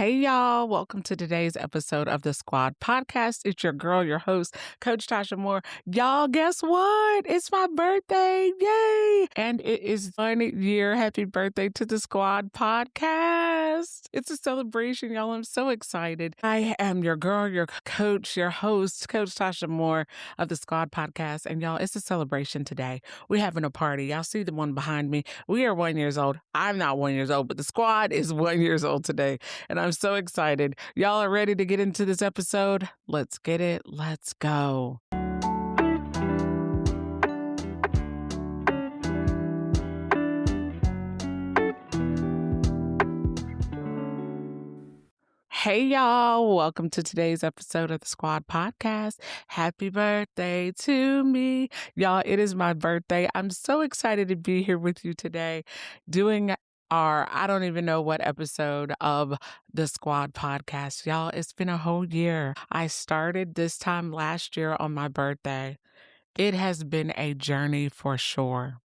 Hey, y'all. Welcome to today's episode of the Squad Podcast. It's your girl, your host, Coach Tasha Moore. Y'all, guess what? It's my birthday. Yay. And it is 1 year. Happy birthday to the Squad Podcast. It's a celebration, y'all. I'm so excited. I am your girl, your coach, your host, Coach Tasha Moore of the Squad Podcast. And y'all, it's a celebration today. We're having a party. Y'all see the one behind me. We are 1 year old. I'm not 1 year old, but the squad is 1 year old today. And I'm so excited. Y'all are ready to get into this episode? Let's get it. Let's go. Hey, y'all. Welcome to today's episode of the Squad Podcast. Happy birthday to me. Y'all, it is my birthday. I'm so excited to be here with you today doing I don't even know what episode of the Squad Podcast. Y'all, it's been a whole year. I started this time last year on my birthday. It has been a journey for sure.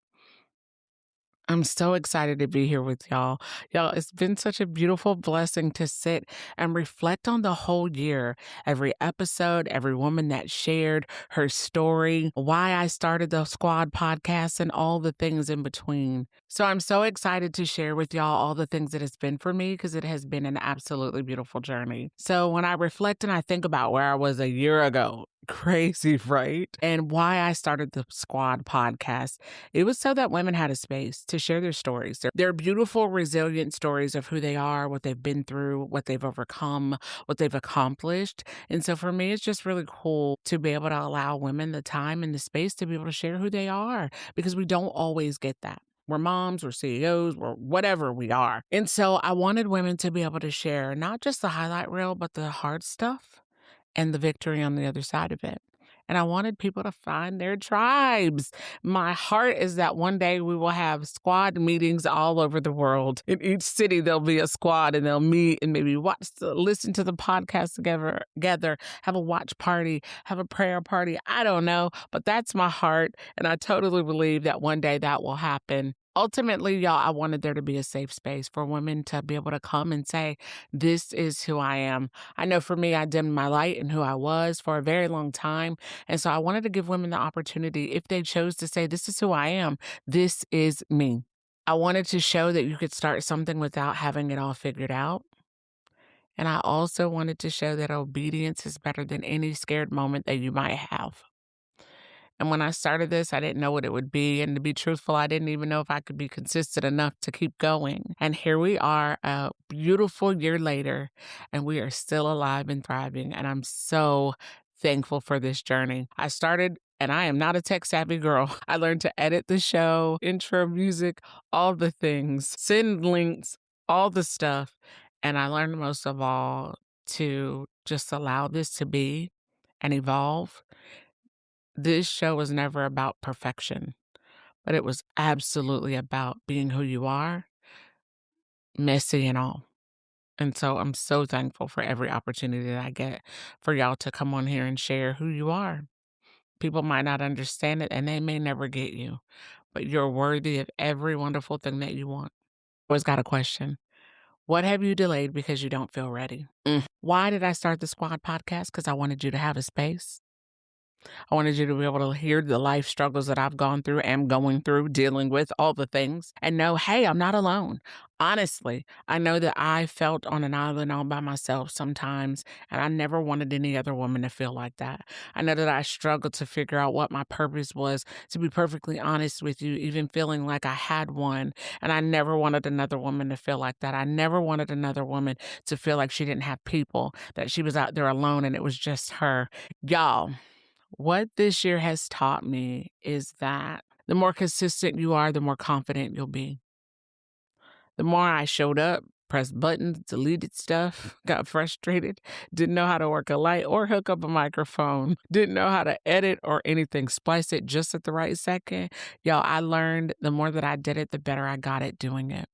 I'm so excited to be here with y'all. Y'all, it's been such a beautiful blessing to sit and reflect on the whole year. Every episode, every woman that shared her story, why I started the Squad Podcast, and all the things in between. So I'm so excited to share with y'all all the things that it's been for me because it has been an absolutely beautiful journey. So when I reflect and I think about where I was a year ago, crazy, right? And why I started the Squad Podcast. It was so that women had a space to share their stories. Their beautiful, resilient stories of who they are, what they've been through, what they've overcome, what they've accomplished. And so for me, it's just really cool to be able to allow women the time and the space to be able to share who they are because we don't always get that. We're moms, we're CEOs, we're whatever we are. And so I wanted women to be able to share not just the highlight reel, but the hard stuff and the victory on the other side of it. And I wanted people to find their tribes. My heart is that one day we will have squad meetings all over the world. In each city, there'll be a squad and they'll meet and maybe listen to the podcast together, have a watch party, have a prayer party. I don't know, but that's my heart. And I totally believe that one day that will happen. Ultimately, y'all, I wanted there to be a safe space for women to be able to come and say, this is who I am. I know for me, I dimmed my light in who I was for a very long time. And so I wanted to give women the opportunity, if they chose to say, this is who I am, this is me. I wanted to show that you could start something without having it all figured out. And I also wanted to show that obedience is better than any scared moment that you might have. And when I started this, I didn't know what it would be. And to be truthful, I didn't even know if I could be consistent enough to keep going. And here we are a beautiful year later, and we are still alive and thriving. And I'm so thankful for this journey. I started, and I am not a tech savvy girl. I learned to edit the show, intro music, all the things, send links, all the stuff. And I learned most of all to just allow this to be and evolve. This show was never about perfection, but it was absolutely about being who you are, messy and all. And so I'm so thankful for every opportunity that I get for y'all to come on here and share who you are. People might not understand it and they may never get you, but you're worthy of every wonderful thing that you want. Always got a question. What have you delayed because you don't feel ready? Why did I start the Squad Podcast? Because I wanted you to have a space. I wanted you to be able to hear the life struggles that I've gone through, am going through, dealing with, all the things, and know, hey, I'm not alone. Honestly, I know that I felt on an island all by myself sometimes, and I never wanted any other woman to feel like that. I know that I struggled to figure out what my purpose was, to be perfectly honest with you, even feeling like I had one, and I never wanted another woman to feel like that. I never wanted another woman to feel like she didn't have people, that she was out there alone and it was just her. Y'all, what this year has taught me is that the more consistent you are, the more confident you'll be. The more I showed up, pressed buttons, deleted stuff, got frustrated, didn't know how to work a light or hook up a microphone, didn't know how to edit or anything, splice it just at the right second. Y'all, I learned the more that I did it, the better I got at doing it.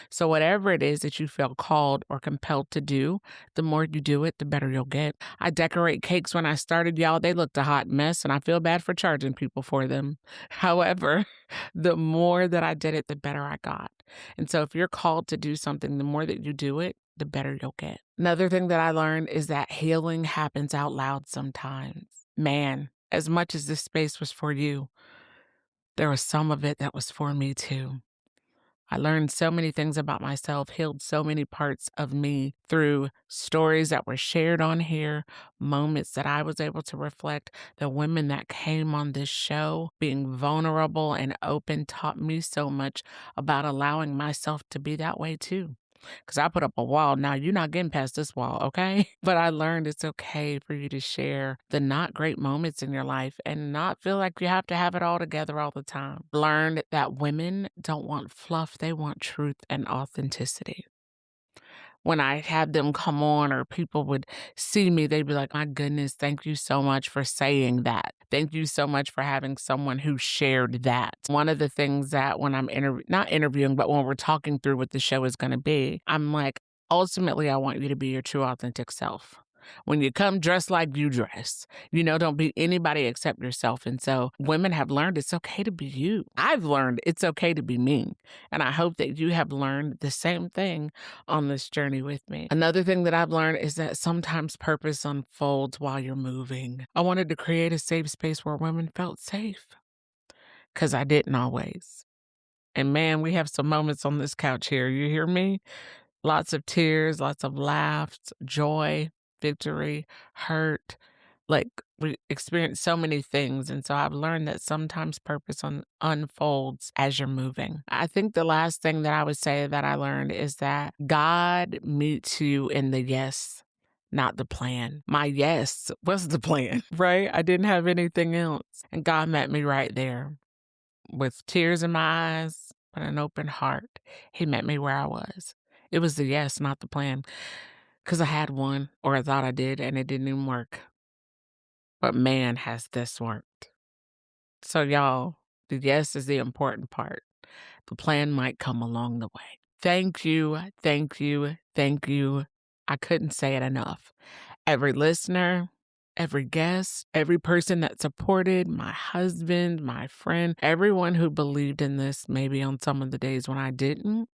So, whatever it is that you feel called or compelled to do, the more you do it, the better you'll get. I decorate cakes when I started, y'all. They looked a hot mess, and I feel bad for charging people for them. However, the more that I did it, the better I got. And so, if you're called to do something, the more that you do it, the better you'll get. Another thing that I learned is that healing happens out loud sometimes. Man, as much as this space was for you, there was some of it that was for me too. I learned so many things about myself, healed so many parts of me through stories that were shared on here, moments that I was able to reflect. The women that came on this show, being vulnerable and open, taught me so much about allowing myself to be that way too. Because I put up a wall. Now you're not getting past this wall, okay? But I learned it's okay for you to share the not great moments in your life and not feel like you have to have it all together all the time. Learned that women don't want fluff, they want truth and authenticity. When I had them come on or people would see me, they'd be like, my goodness, thank you so much for saying that. Thank you so much for having someone who shared that. One of the things that when I'm not interviewing, but when we're talking through what the show is going to be, I'm like, ultimately, I want you to be your true authentic self. When you come dressed like you dress, don't be anybody except yourself. And so women have learned it's okay to be you. I've learned it's okay to be me. And I hope that you have learned the same thing on this journey with me. Another thing that I've learned is that sometimes purpose unfolds while you're moving. I wanted to create a safe space where women felt safe because I didn't always. And man, we have some moments on this couch here. You hear me? Lots of tears, lots of laughs, joy, victory, hurt. Like we experience so many things. And so I've learned that sometimes purpose unfolds as you're moving. I think the last thing that I would say that I learned is that God meets you in the yes, not the plan. My yes was the plan, right? I didn't have anything else. And God met me right there with tears in my eyes, but an open heart. He met me where I was. It was the yes, not the plan. Because I had one, or I thought I did, and it didn't even work. But man, has this worked. So, y'all, the yes is the important part. The plan might come along the way. Thank you, thank you, thank you. I couldn't say it enough. Every listener, every guest, every person that supported, my husband, my friend, everyone who believed in this maybe on some of the days when I didn't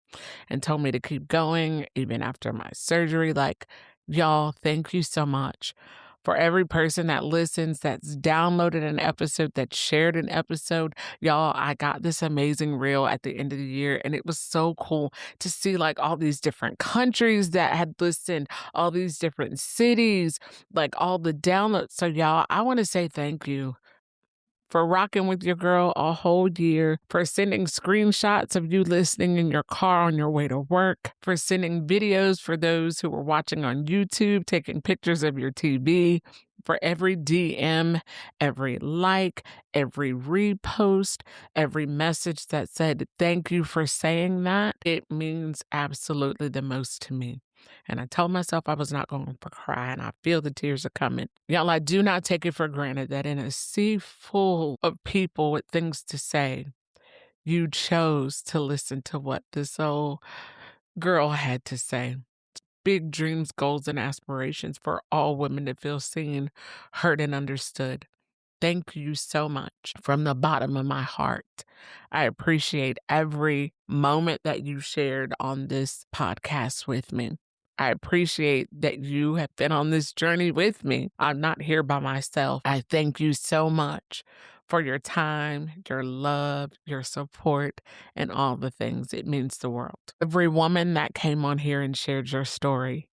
and told me to keep going even after my surgery. Like, y'all, thank you so much. For every person that listens, that's downloaded an episode, that shared an episode, y'all, I got this amazing reel at the end of the year, and it was so cool to see like all these different countries that had listened, all these different cities, like all the downloads. So, y'all, I want to say thank you for rocking with your girl a whole year, for sending screenshots of you listening in your car on your way to work, for sending videos for those who were watching on YouTube, taking pictures of your TV, for every DM, every like, every repost, every message that said, thank you for saying that. It means absolutely the most to me. And I told myself I was not going to cry, and I feel the tears are coming. Y'all, I do not take it for granted that in a sea full of people with things to say, you chose to listen to what this old girl had to say. Big dreams, goals, and aspirations for all women to feel seen, heard, and understood. Thank you so much from the bottom of my heart. I appreciate every moment that you shared on this podcast with me. I appreciate that you have been on this journey with me. I'm not here by myself. I thank you so much for your time, your love, your support, and all the things. It means the world. Every woman that came on here and shared your story,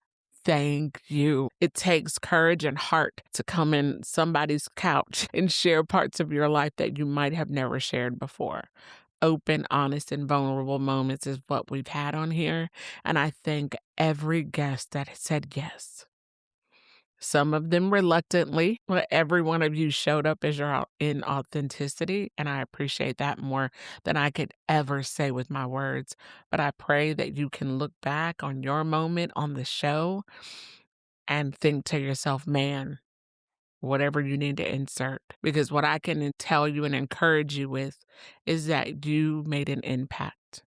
thank you. It takes courage and heart to come in somebody's couch and share parts of your life that you might have never shared before. Open, honest, and vulnerable moments is what we've had on here. And I thank every guest that said yes. Some of them reluctantly, but every one of you showed up as your in authenticity, and I appreciate that more than I could ever say with my words. But I pray that you can look back on your moment on the show and think to yourself, man, whatever you need to insert. Because what I can tell you and encourage you with is that you made an impact.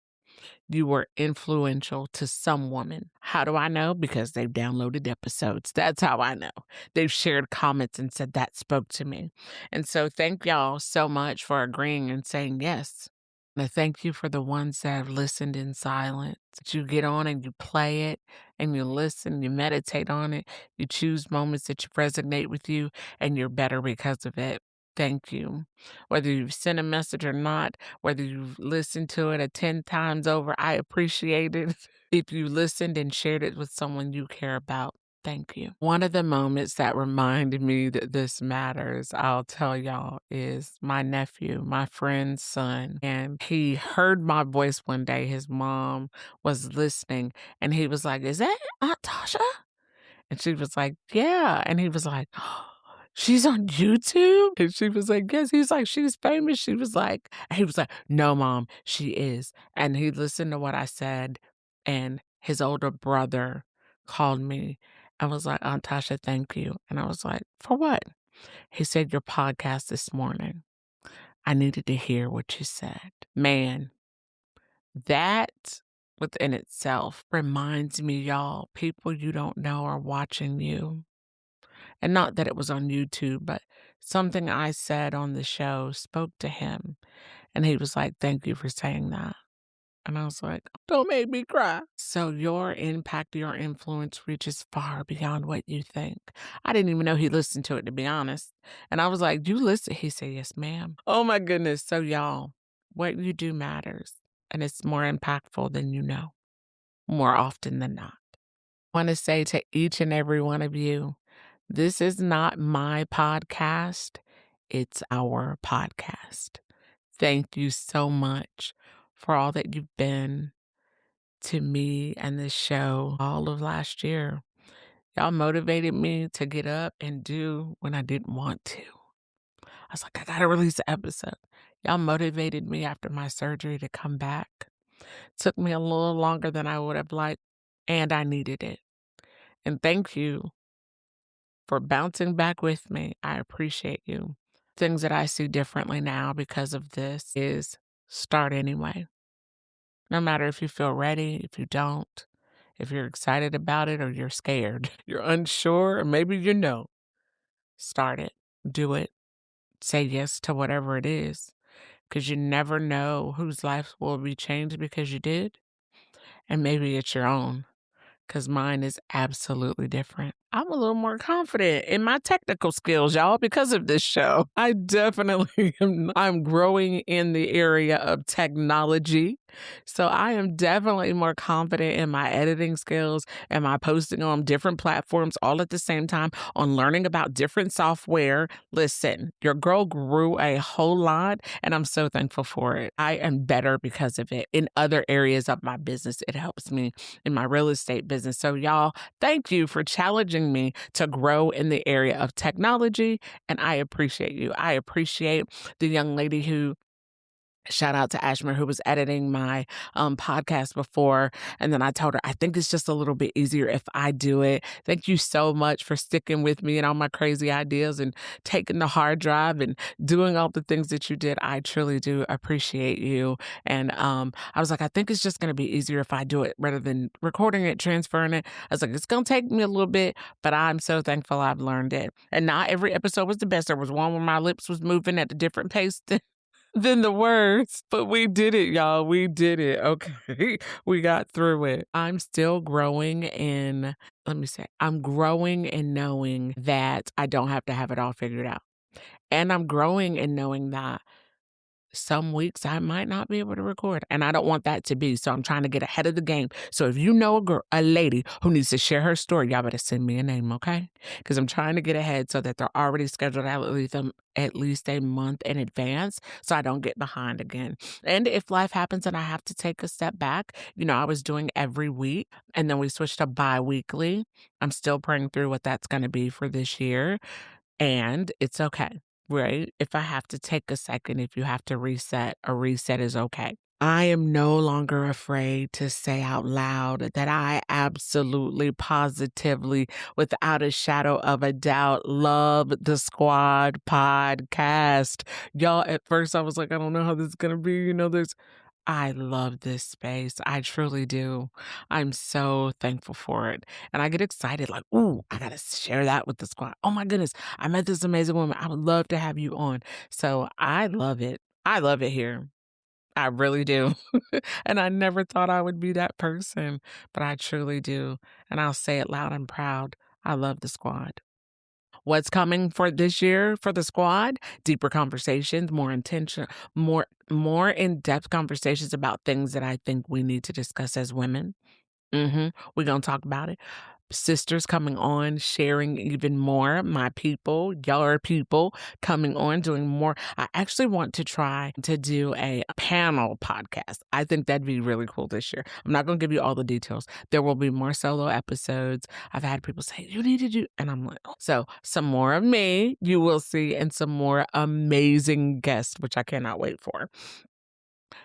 you were influential to some woman. How do I know? Because they've downloaded episodes. That's how I know. They've shared comments and said that spoke to me. And so thank y'all so much for agreeing and saying yes. And I thank you for the ones that have listened in silence. That you get on and you play it and you listen, you meditate on it, you choose moments that resonate with you, and you're better because of it. Thank you. Whether you've sent a message or not, whether you've listened to it 10 times over, I appreciate it. If you listened and shared it with someone you care about, thank you. One of the moments that reminded me that this matters, I'll tell y'all, is my nephew, my friend's son. And he heard my voice one day. His mom was listening and he was like, "Is that Aunt Tasha?" And she was like, "Yeah." And he was like, "She's on YouTube?" And she was like, "Yes." He's like, "She's famous." She was like, he was like, "No, Mom, she is." And he listened to what I said. And his older brother called me and was like, "Aunt Tasha, thank you." And I was like, "For what?" He said, "Your podcast this morning. I needed to hear what you said." Man, that within itself reminds me, y'all, people you don't know are watching you. And not that it was on YouTube, but something I said on the show spoke to him. And he was like, "Thank you for saying that." And I was like, "Don't make me cry." So your impact, your influence reaches far beyond what you think. I didn't even know he listened to it, to be honest. And I was like, "You listen?" He said, "Yes, ma'am." Oh my goodness. So y'all, what you do matters. And it's more impactful than you know, more often than not. I want to say to each and every one of you, this is not my podcast. It's our podcast. Thank you so much for all that you've been to me and this show all of last year. Y'all motivated me to get up and do when I didn't want to. I was like, I gotta release an episode. Y'all motivated me after my surgery to come back. Took me a little longer than I would have liked, and I needed it. And thank you for bouncing back with me. I appreciate you. Things that I see differently now because of this is start anyway. No matter if you feel ready, if you don't, if you're excited about it or you're scared, you're unsure, or maybe you know, start it, do it, say yes to whatever it is, because you never know whose life will be changed because you did, and maybe it's your own. Because mine is absolutely different. I'm a little more confident in my technical skills, y'all, because of this show. I definitely am. I'm growing in the area of technology. So I am definitely more confident in my editing skills and my posting on different platforms all at the same time, on learning about different software. Listen, your girl grew a whole lot, and I'm so thankful for it. I am better because of it. In other areas of my business, it helps me in my real estate business. So y'all, thank you for challenging me to grow in the area of technology. And I appreciate you. I appreciate the young lady who shout out to Ashmer, who was editing my podcast before. And then I told her, I think it's just a little bit easier if I do it. Thank you so much for sticking with me and all my crazy ideas and taking the hard drive and doing all the things that you did. I truly do appreciate you. And I was like, I think it's just going to be easier if I do it rather than recording it, transferring it. I was like, it's going to take me a little bit, but I'm so thankful I've learned it. And not every episode was the best. There was one where my lips was moving at a different pace than the words. But we did it, y'all. We did it. Okay. We got through it. I'm still growing in, I'm growing in knowing that I don't have to have it all figured out. And I'm growing in knowing that some weeks I might not be able to record, and I don't want that to be. So I'm trying to get ahead of the game. So if you know a lady who needs to share her story, y'all better send me a name, okay? Because I'm trying to get ahead so that they're already scheduled at least a month in advance, so I don't get behind again. And if life happens and I have to take a step back, I was doing every week, and then we switched to bi-weekly. I'm still praying through what that's going to be for this year, and it's okay. Right? If I have to take a second, if you have to reset, a reset is okay. I am no longer afraid to say out loud that I absolutely, positively, without a shadow of a doubt, love the Squad podcast. Y'all, at first I was like, I don't know how this is going to be. I love this space. I truly do. I'm so thankful for it. And I get excited like, "Ooh, I gotta share that with the squad. Oh my goodness, I met this amazing woman. I would love to have you on." So I love it. I love it here. I really do. And I never thought I would be that person, but I truly do. And I'll say it loud and proud. I love the squad. What's coming for this year for the squad? Deeper conversations, more intention, more in-depth conversations about things that I think we need to discuss as women. We're gonna talk about it. Sisters coming on, sharing even more. My people, your people coming on, doing more. I actually want to try to do a panel podcast. I think that'd be really cool this year. I'm not going to give you all the details. There will be more solo episodes. I've had people say, you need to do, and I'm like, oh. So some more of me you will see and some more amazing guests, which I cannot wait for.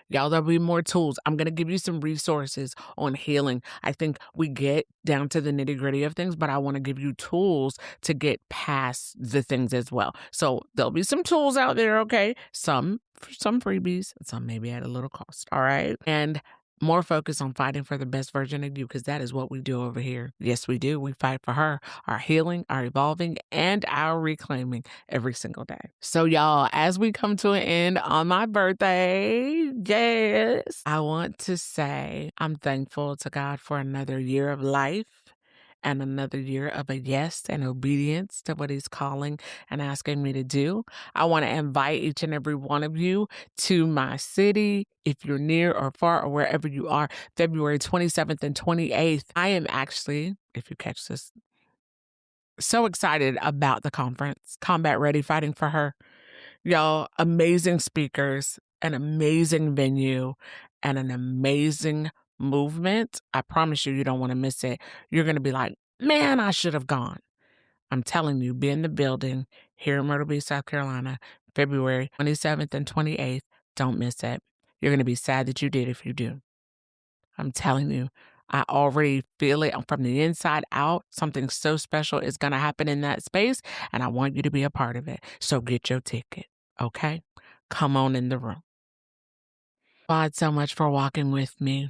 Y'all, there'll be more tools. I'm going to give you some resources on healing. I think we get down to the nitty gritty of things, but I want to give you tools to get past the things as well. So there'll be some tools out there, okay? Some freebies, some maybe at a little cost, all right? And more focus on fighting for the best version of you because that is what we do over here. Yes, we do. We fight for her, our healing, our evolving, and our reclaiming every single day. So, y'all, as we come to an end on my birthday, yes, I want to say I'm thankful to God for another year of life and another year of a yes and obedience to what he's calling and asking me to do. I want to invite each and every one of you to my city, if you're near or far or wherever you are, February 27th and 28th. I am actually, if you catch this, so excited about the conference, Combat Ready Fighting for Her. Y'all, amazing speakers, an amazing venue, and an amazing movement. I promise you, you don't want to miss it. You're going to be like, man, I should have gone. I'm telling you, be in the building here in Myrtle Beach, South Carolina, February 27th and 28th. Don't miss it. You're going to be sad that you did if you do. I'm telling you, I already feel it from the inside out. Something so special is going to happen in that space, and I want you to be a part of it. So get your ticket, okay? Come on in the room. God, so much for walking with me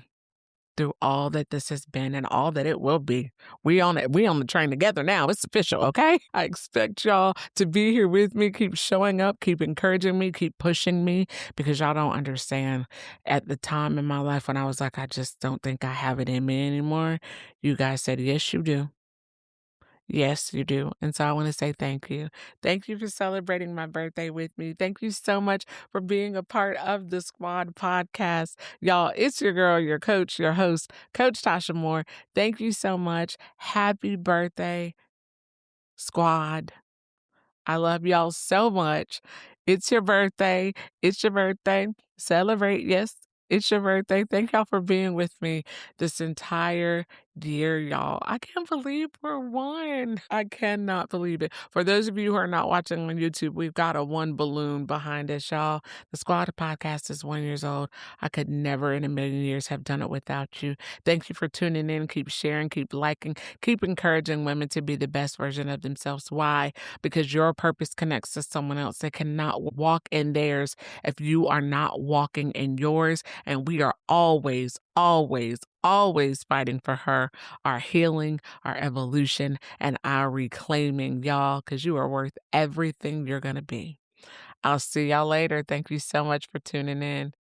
through all that this has been and all that it will be. We on it. We on the train together now. It's official, okay? I expect y'all to be here with me, keep showing up, keep encouraging me, keep pushing me, because y'all don't understand. At the time in my life when I was like, I just don't think I have it in me anymore, you guys said, yes, you do. Yes, you do. And so I want to say thank you. Thank you for celebrating my birthday with me. Thank you so much for being a part of the Squad podcast. Y'all, it's your girl, your coach, your host, Coach Tasha Moore. Thank you so much. Happy birthday, Squad. I love y'all so much. It's your birthday. It's your birthday. Celebrate. Yes, it's your birthday. Thank y'all for being with me this entire year, y'all. I can't believe we're one. I cannot believe it. For those of you who are not watching on YouTube, we've got a one balloon behind us, y'all. The Squad podcast is 1 year old. I could never in a million years have done it without you. Thank you for tuning in. Keep sharing, keep liking, keep encouraging women to be the best version of themselves. Why? Because your purpose connects to someone else. They cannot walk in theirs if you are not walking in yours. And we are always, always, always fighting for her, our healing, our evolution, and our reclaiming, y'all, because you are worth everything you're going to be. I'll see y'all later. Thank you so much for tuning in.